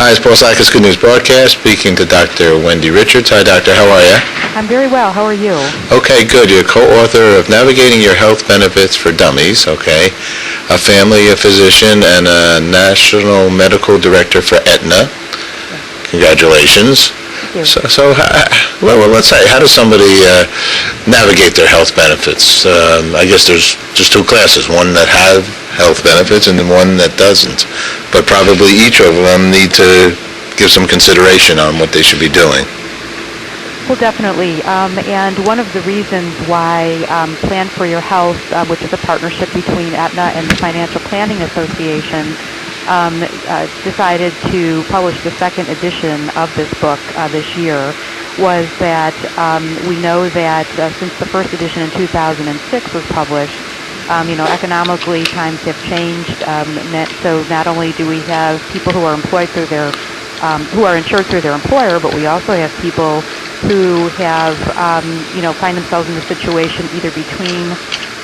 Hi, it's Paul Sakis, Good News Broadcast, speaking to Dr. Wendy Richards. Hi, Doctor. How are you? I'm very well. How are you? Okay, good. You're co-author of Navigating Your Health Benefits for Dummies, okay, a family, a physician, and a national medical director for Aetna. Congratulations. Thank you. Well, let's say, how does somebody navigate their health benefits? I guess there's just two classes, one that have health benefits and one that doesn't. But probably each of them need to give some consideration on what they should be doing. Well, definitely. And one of the reasons why Plan for Your Health, which is a partnership between Aetna and the Financial Planning Association, decided to publish the second edition of this book this year was that we know that since the first edition in 2006 was published, economically times have changed. So not only do we have people who are employed through their, who are insured through their employer, but we also have people who have, find themselves in a situation either between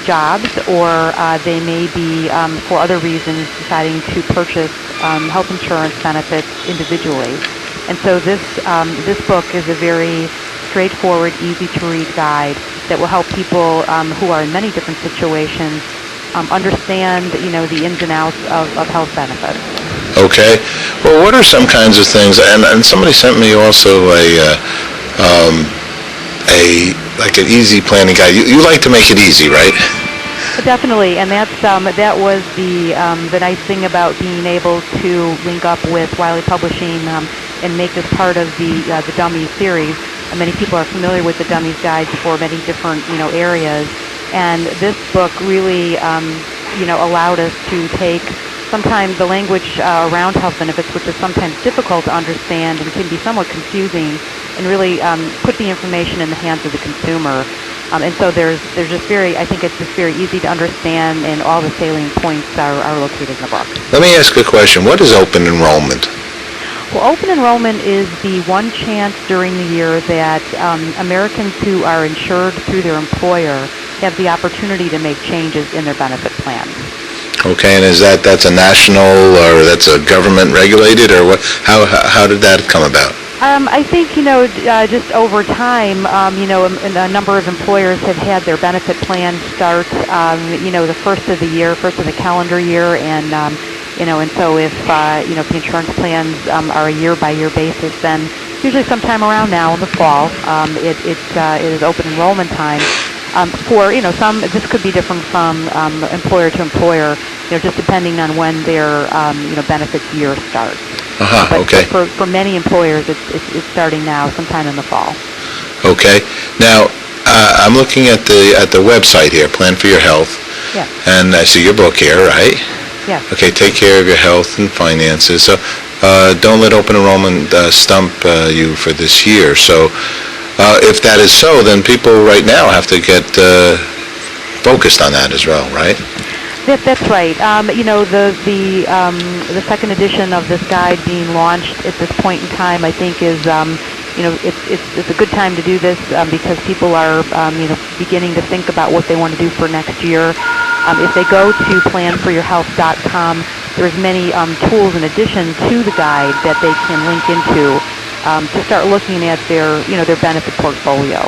jobs or they may be, for other reasons, deciding to purchase health insurance benefits individually. And so this book is a very straightforward, easy-to-read guide that will help people who are in many different situations understand, the ins and outs of health benefits. Okay. Well, what are some kinds of things? And somebody sent me also like an easy planning guide. You like to make it easy, right? Definitely, and that was the nice thing about being able to link up with Wiley Publishing and make this part of the Dummies series. Many people are familiar with the Dummies guides for many different areas, and this book really allowed us to take sometimes the language around health benefits, which is sometimes difficult to understand and can be somewhat confusing, and really put the information in the hands of the consumer. And so there's just I think it's just very easy to understand, and all the salient points are located in the book. Let me ask a question. What is open enrollment? Well, open enrollment is the one chance during the year that Americans who are insured through their employer have the opportunity to make changes in their benefit plans. Okay, and is that's a national, or that's a government regulated, or what? How did that come about? I think, just over time, a number of employers have had their benefit plans start, the first of the calendar year, and, and so if the insurance plans are a year-by-year basis, then usually sometime around now in the fall, it is open enrollment time. For, this could be different from employer to employer, just depending on when their, benefits year starts. Okay. For many employers, it's starting now, sometime in the fall. Okay. Now, I'm looking at the website here, Plan for Your Health. Yeah. And I see your book here, right? Yeah. Okay, take care of your health and finances. So don't let open enrollment stump you for this year. So if that is so, then people right now have to get focused on that as well, right? That's right. The second edition of this guide being launched at this point in time, I think, is it's a good time to do this because people are beginning to think about what they want to do for next year. If they go to planforyourhealth.com, there's many tools in addition to the guide that they can link into to start looking at their benefit portfolio.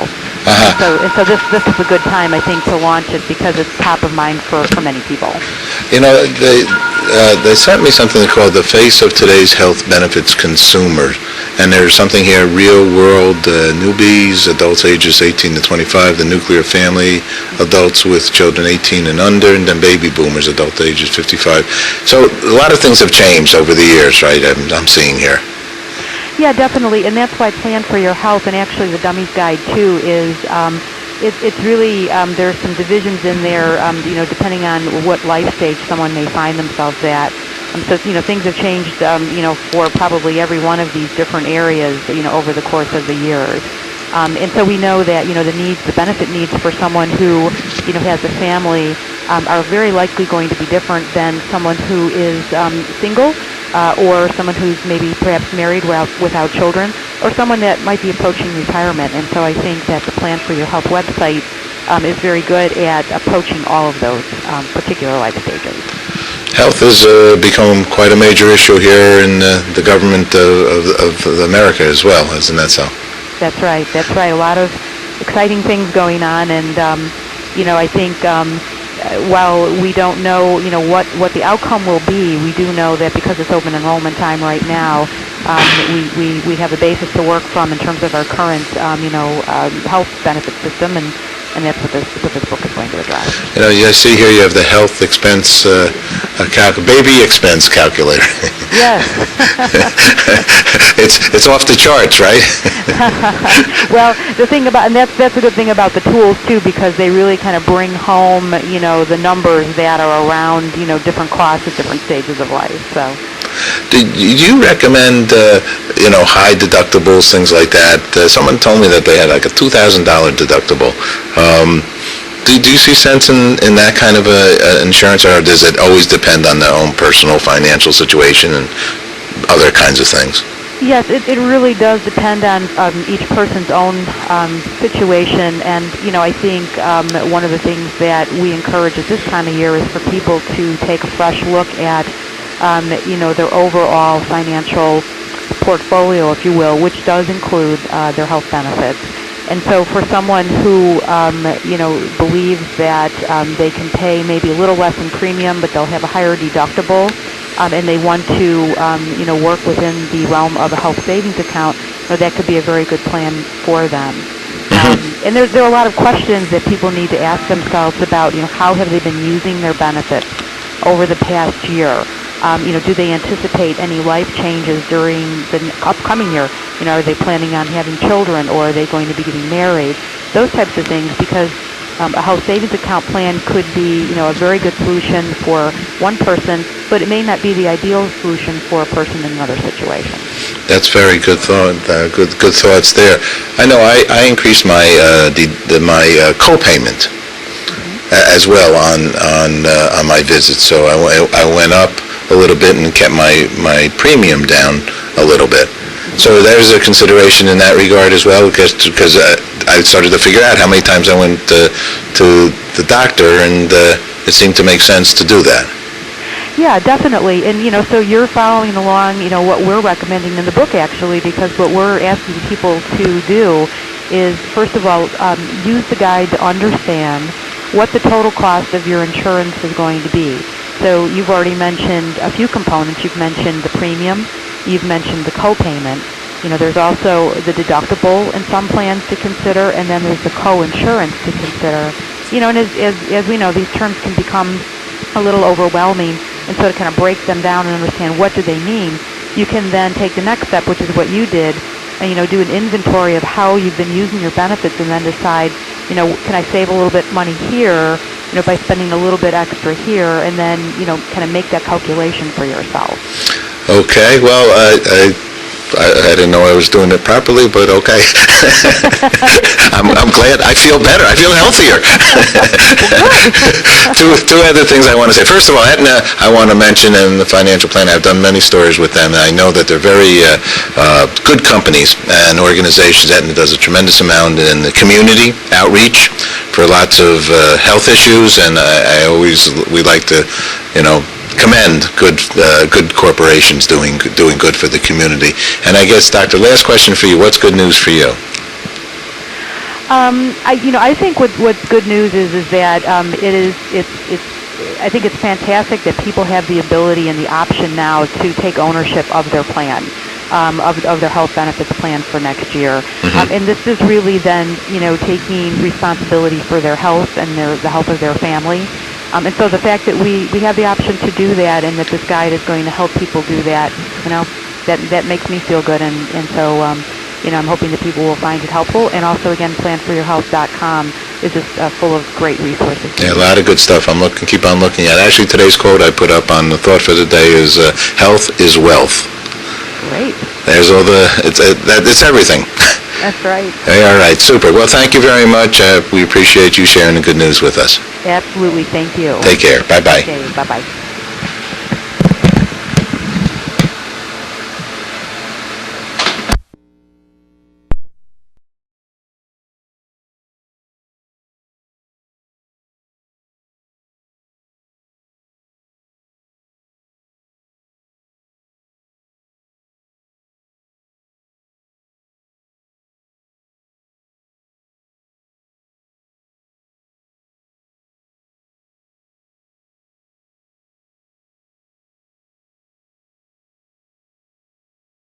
So this is a good time, I think, to launch it because it's top of mind for many people. They sent me something called The Face of Today's Health Benefits Consumer, and there's something here, real world newbies, adults ages 18 to 25, the nuclear family, adults with children 18 and under, and then baby boomers, adult ages 55. So a lot of things have changed over the years, right? I'm seeing here. Yeah, definitely, and that's why Plan for Your Health, and actually the Dummies Guide too, is it's really there's some divisions in there, depending on what life stage someone may find themselves at. So things have changed, for probably every one of these different areas, over the course of the years. And so we know that the benefit needs for someone who has a family are very likely going to be different than someone who is single. Or someone who's maybe perhaps married without children, or someone that might be approaching retirement. And so I think that the Plan for Your Health website is very good at approaching all of those particular life stages. Health has become quite a major issue here in the government of America as well, isn't that so? That's right. That's right. A lot of exciting things going on, and I think while we don't know, what the outcome will be, we do know that because it's open enrollment time right now, we have a basis to work from in terms of our current, health benefit system, and that's what this book is going to address. I see here you have the health expense, baby expense calculator. Yes. It's off the charts, right? Well, the thing about, and that's a good thing about the tools too, because they really kind of bring home, the numbers that are around, different costs at different stages of life. So. Do you recommend, high deductibles, things like that? Someone told me that they had like a $2,000 deductible. Do you see sense in that kind of insurance, or does it always depend on their own personal financial situation and other kinds of things? Yes, it really does depend on each person's own situation, and I think one of the things that we encourage at this time of year is for people to take a fresh look at their overall financial portfolio, if you will, which does include their health benefits. And so for someone who, believes that they can pay maybe a little less in premium, but they'll have a higher deductible, and they want to, work within the realm of a health savings account, that could be a very good plan for them. And there are a lot of questions that people need to ask themselves about, how have they been using their benefits over the past year? Do they anticipate any life changes during the upcoming year? Are they planning on having children, or are they going to be getting married? Those types of things, because a health savings account plan could be, a very good solution for one person, but it may not be the ideal solution for a person in another situation. That's very good thought. Good thoughts there. I know I increased my co-payment as well on my visits, so I went up a little bit and kept my premium down a little bit. So there's a consideration in that regard as well, because I started to figure out how many times I went to the doctor, and it seemed to make sense to do that. Yeah, definitely. And, so you're following along, what we're recommending in the book, actually, because what we're asking people to do is, first of all, use the guide to understand what the total cost of your insurance is going to be. So you've already mentioned a few components. You've mentioned the premium. You've mentioned the co-payment. There's also the deductible in some plans to consider, and then there's the co-insurance to consider. And as we know, these terms can become a little overwhelming, and so to kind of break them down and understand what do they mean, you can then take the next step, which is what you did, and do an inventory of how you've been using your benefits, and then decide, can I save a little bit money here, by spending a little bit extra here, and then, kind of make that calculation for yourself. Okay, well, I didn't know I was doing it properly, but okay. I'm glad. I feel better. I feel healthier. Two other things I want to say. First of all, Aetna, I want to mention in the financial plan, I've done many stories with them, and I know that they're very good companies and organizations. Aetna does a tremendous amount in the community outreach for lots of health issues, and we like to, commend good corporations doing good for the community. And I guess, Doctor, last question for you. What's good news for you? I think what's good news is that I think it's fantastic that people have the ability and the option now to take ownership of their plan, of their health benefits plan for next year. And this is really then, taking responsibility for their health and the health of their family. And so the fact that we have the option to do that, and that this guide is going to help people do that, that makes me feel good. And so, I'm hoping that people will find it helpful. And also, again, planforyourhealth.com is just full of great resources. Yeah, a lot of good stuff. Keep on looking at. Actually, today's quote I put up on the thought for the day is, health is wealth. Great. There's all it's everything. That's right. All right, super. Well, thank you very much. We appreciate you sharing the good news with us. Absolutely. Thank you. Take care. Bye-bye. Okay, bye-bye.